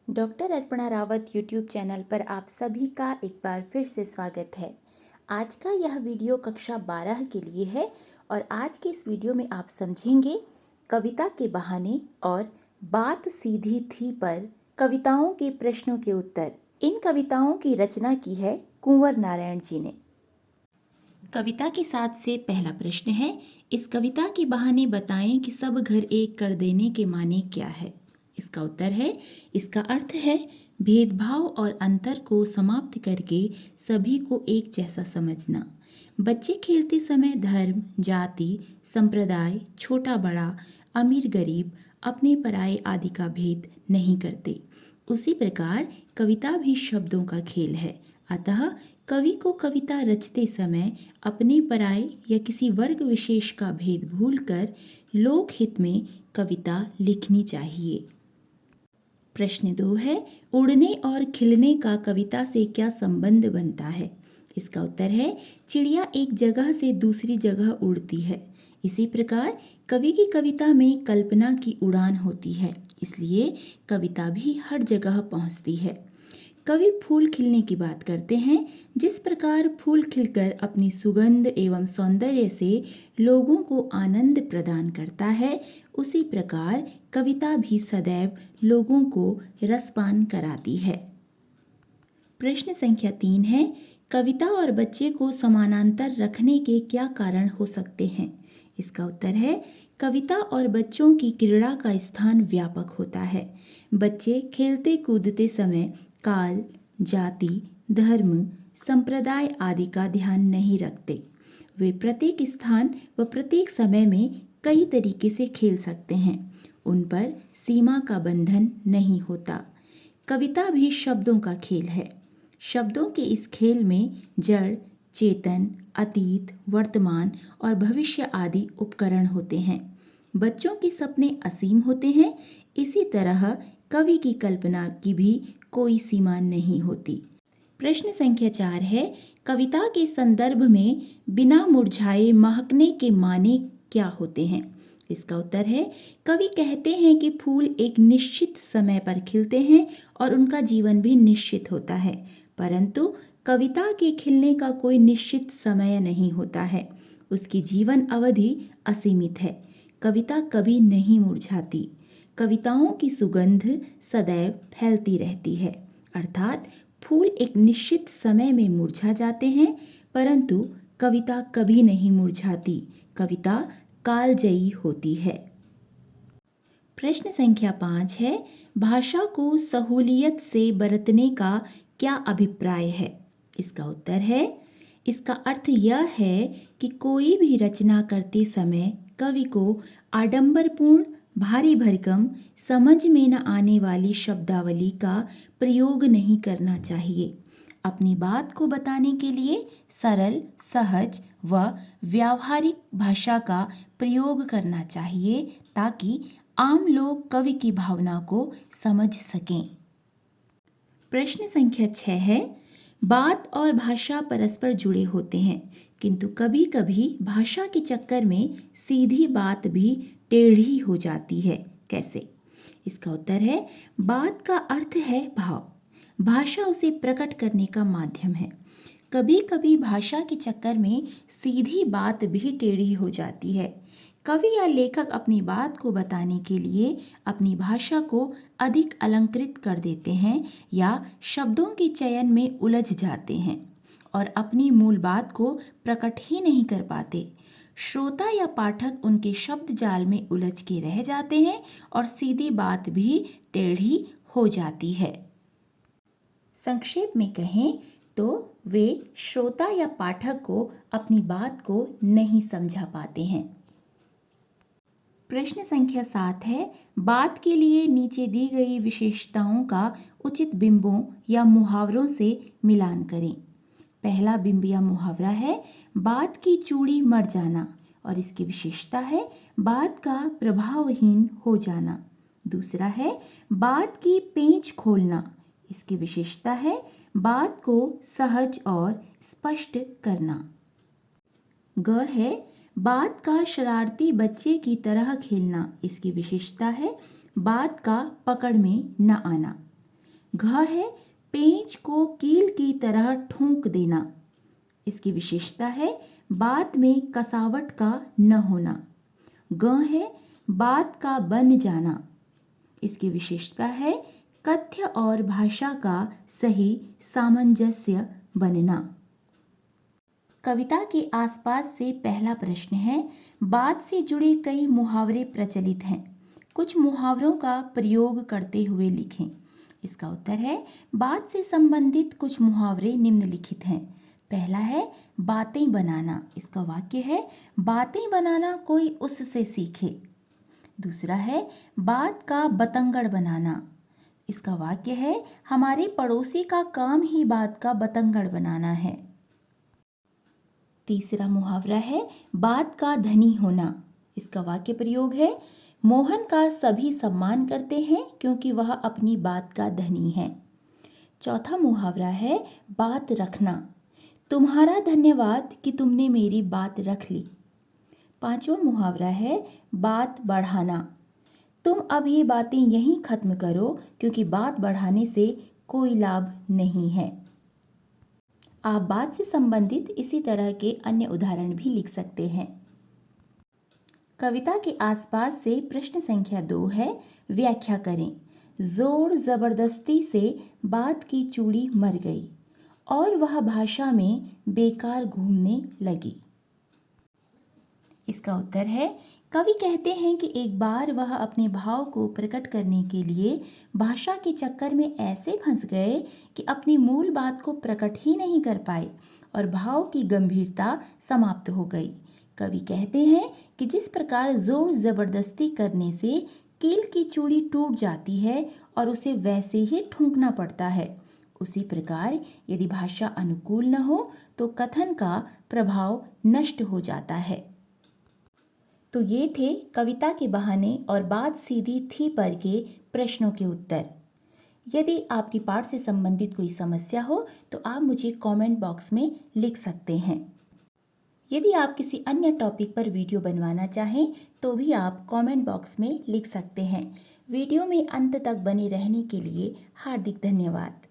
Doctor Arpana Rawat YouTube channel पर आप सभी का एक बार फिर से स्वागत है। आज का यह वीडियो कक्षा 12 के लिए है और आज के इस वीडियो में आप समझेंगे कविता के बहाने और बात सीधी थी पर कविताओं के प्रश्नों के उत्तर। इन कविताओं की रचना की है कुंवर नारायण जी ने। कविता के साथ से पहला प्रश्न है, इस कविता के बहाने बताएं कि सब घर एक कर देने के माने क्या है। इसका उत्तर है, इसका अर्थ है भेदभाव और अंतर को समाप्त करके सभी को एक जैसा समझना। बच्चे खेलते समय धर्म, जाति, संप्रदाय, छोटा बड़ा, अमीर गरीब, अपने पराये आदि का भेद नहीं करते। उसी प्रकार कविता भी शब्दों का खेल है। अतः कवि को कविता रचते समय अपने पराये या किसी वर्ग विशेष का भेद भूलकर लोकहित में कविता लिखनी चाहिए। प्रश्न 2 है, उड़ने और खिलने का कविता से क्या संबंध बनता है। इसका उत्तर है, चिड़िया एक जगह से दूसरी जगह उड़ती है। इसी प्रकार कवि की कविता में कल्पना की उड़ान होती है, इसलिए कविता भी हर जगह पहुंचती है। कवि फूल खिलने की बात करते हैं। जिस प्रकार फूल खिलकर अपनी सुगंध एवं सौंदर्य से लोगों को आनंद प्रदान करता है, उसी प्रकार कविता भी सदैव लोगों को रसपान कराती है। प्रश्न संख्या 3 है, कविता और बच्चे को समानांतर रखने के क्या कारण हो सकते हैं। इसका उत्तर है, कविता और बच्चों की क्रीड़ा का स्थान व्यापक होता है। बच्चे खेलते कूदते समय काल, जाति, धर्म, संप्रदाय आदि का ध्यान नहीं रखते। वे प्रत्येक स्थान व प्रत्येक समय में कई तरीके से खेल सकते हैं। उन पर सीमा का बंधन नहीं होता। कविता भी शब्दों का खेल है। शब्दों के इस खेल में जड़, चेतन, अतीत, वर्तमान और भविष्य आदि उपकरण होते हैं। बच्चों के सपने असीम होते हैं। इसी तरह कवि की कल्पना की भी कोई सीमा नहीं होती। प्रश्न संख्या 4 है, कविता के संदर्भ में बिना मुरझाए महकने के माने क्या होते हैं। इसका उत्तर है, कवि कहते हैं कि फूल एक निश्चित समय पर खिलते हैं और उनका जीवन भी निश्चित होता है, परंतु कविता के खिलने का कोई निश्चित समय नहीं होता है। उसकी जीवन अवधि असीमित है। कविता कभी नहीं मुरझाती। कविताओं की सुगंध सदैव फैलती रहती है, अर्थात फूल एक निश्चित समय में मुरझा जाते हैं, परंतु कविता कभी नहीं मुरझाती। कविता कालजयी होती है। प्रश्न संख्या 5 है, भाषा को सहूलियत से बरतने का क्या अभिप्राय है। इसका उत्तर है, इसका अर्थ यह है कि कोई भी रचना करते समय कवि को आडंबरपूर्ण, भारी भरकम, समझ में न आने वाली शब्दावली का प्रयोग नहीं करना चाहिए। अपनी बात को बताने के लिए सरल, सहज व व्यावहारिक भाषा का प्रयोग करना चाहिए ताकि आम लोग कवि की भावना को समझ सकें। प्रश्न संख्या 6 है, बात और भाषा परस्पर जुड़े होते हैं, किंतु कभी कभी भाषा के चक्कर में सीधी बात भी टेढ़ी हो जाती है। कैसे। इसका उत्तर है, बात का अर्थ है भाव। भाषा उसे प्रकट करने का माध्यम है। कभी कभी भाषा के चक्कर में सीधी बात भी टेढ़ी हो जाती है। कवि या लेखक अपनी बात को बताने के लिए अपनी भाषा को अधिक अलंकृत कर देते हैं या शब्दों के चयन में उलझ जाते हैं और अपनी मूल बात को प्रकट ही नहीं कर पाते। श्रोता या पाठक उनके शब्द जाल में उलझ के रह जाते हैं और सीधी बात भी टेढ़ी हो जाती है। संक्षेप में कहें तो वे श्रोता या पाठक को अपनी बात को नहीं समझा पाते हैं। प्रश्न संख्या 7 है, बात के लिए नीचे दी गई विशेषताओं का उचित बिंबों या मुहावरों से मिलान करें। पहला बिंब या मुहावरा है, बात की चूड़ी मर जाना, और इसकी विशेषता है बात का प्रभावहीन हो जाना। दूसरा है, बात की पेंच खोलना, इसकी विशेषता है बात को सहज और स्पष्ट करना। ग है, बात का शरारती बच्चे की तरह खेलना, इसकी विशेषता है बात का पकड़ में न आना। घ है पेंच को कील की तरह ठोंक देना। इसकी विशेषता है बात में कसावट का न होना। ग है बात का बन जाना। इसकी विशेषता है कथ्य और भाषा का सही सामंजस्य बनना। कविता के आसपास से पहला प्रश्न है, बात से जुड़े कई मुहावरे प्रचलित हैं, कुछ मुहावरों का प्रयोग करते हुए लिखें। इसका उत्तर है, बात से संबंधित कुछ मुहावरे निम्नलिखित हैं। पहला है बातें बनाना। इसका वाक्य है, बातें बनाना कोई उससे सीखे। दूसरा है बात का बतंगड़ बनाना। इसका वाक्य है, हमारे पड़ोसी का काम ही बात का बतंगड़ बनाना है। तीसरा मुहावरा है बात का धनी होना। इसका वाक्य प्रयोग है, मोहन का सभी सम्मान करते हैं क्योंकि वह अपनी बात का धनी है। चौथा मुहावरा है बात रखना। तुम्हारा धन्यवाद कि तुमने मेरी बात रख ली। पांचवा मुहावरा है बात बढ़ाना। तुम अब ये बातें यहीं खत्म करो क्योंकि बात बढ़ाने से कोई लाभ नहीं है। आप बात से संबंधित इसी तरह के अन्य उदाहरण भी लिख सकते हैं। कविता के आसपास से प्रश्न संख्या 2 है, व्याख्या करें। जोर जबरदस्ती से बात की चूड़ी मर गई और वह भाषा में बेकार घूमने लगी। इसका उत्तर है, कवि कहते हैं कि एक बार वह अपने भाव को प्रकट करने के लिए भाषा के चक्कर में ऐसे फंस गए कि अपनी मूल बात को प्रकट ही नहीं कर पाए और भाव की गंभीरता समाप्त हो गई। कवि कहते हैं कि जिस प्रकार जोर जबरदस्ती करने से कील की चूड़ी टूट जाती है और उसे वैसे ही ठूंकना पड़ता है, उसी प्रकार यदि भाषा अनुकूल न हो तो कथन का प्रभाव नष्ट हो जाता है। तो ये थे कविता के बहाने और बात सीधी थी पर के प्रश्नों के उत्तर। यदि आपकी पाठ से संबंधित कोई समस्या हो तो आप मुझे कमेंट बॉक्स में लिख सकते हैं। यदि आप किसी अन्य टॉपिक पर वीडियो बनवाना चाहें तो भी आप कमेंट बॉक्स में लिख सकते हैं। वीडियो में अंत तक बने रहने के लिए हार्दिक धन्यवाद।